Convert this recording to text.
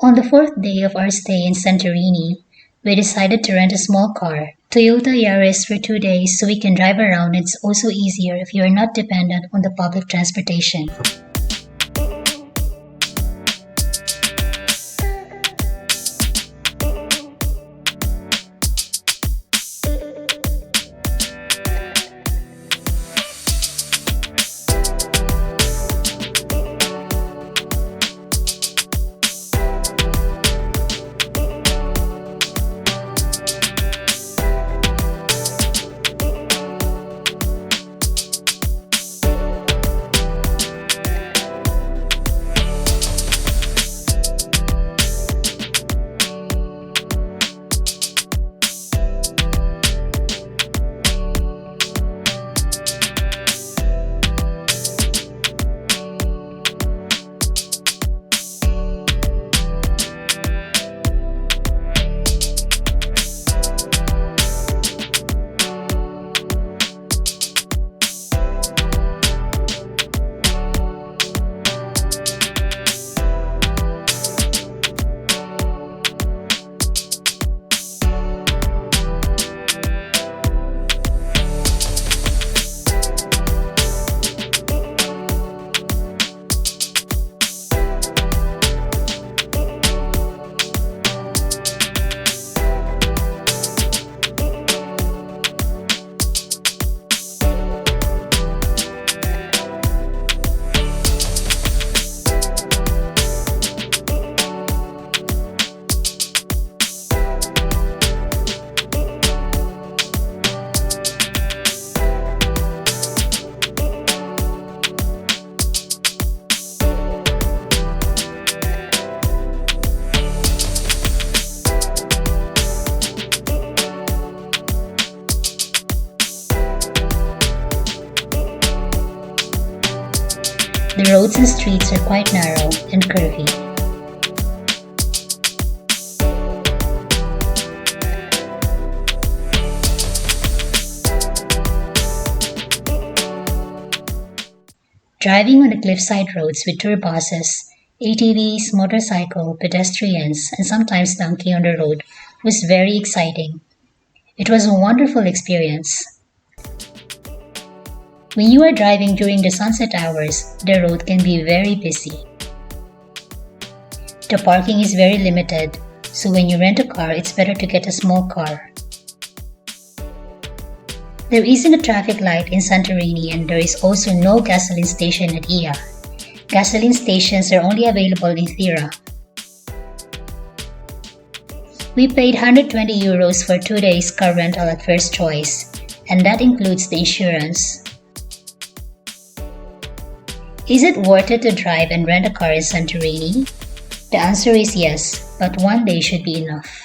On the fourth day of our stay in Santorini, we decided to rent a small car, Toyota Yaris, for 2 days so we can drive around. It's also easier if you are not dependent on the public transportation. The roads and streets are quite narrow and curvy. Driving on the cliffside roads with tour buses, ATVs, motorcycle, pedestrians, and sometimes donkey on the road was very exciting. It was a wonderful experience. When you are driving during the sunset hours, the road can be very busy. The parking is very limited, so when you rent a car, it's better to get a small car. There isn't a traffic light in Santorini, and there is also no gasoline station at Ia. Gasoline stations are only available in Fira. We paid €120 for 2 days car rental at first choice, and that includes the insurance. Is it worth it to drive and rent a car in Santorini? The answer is yes, but 1 day should be enough.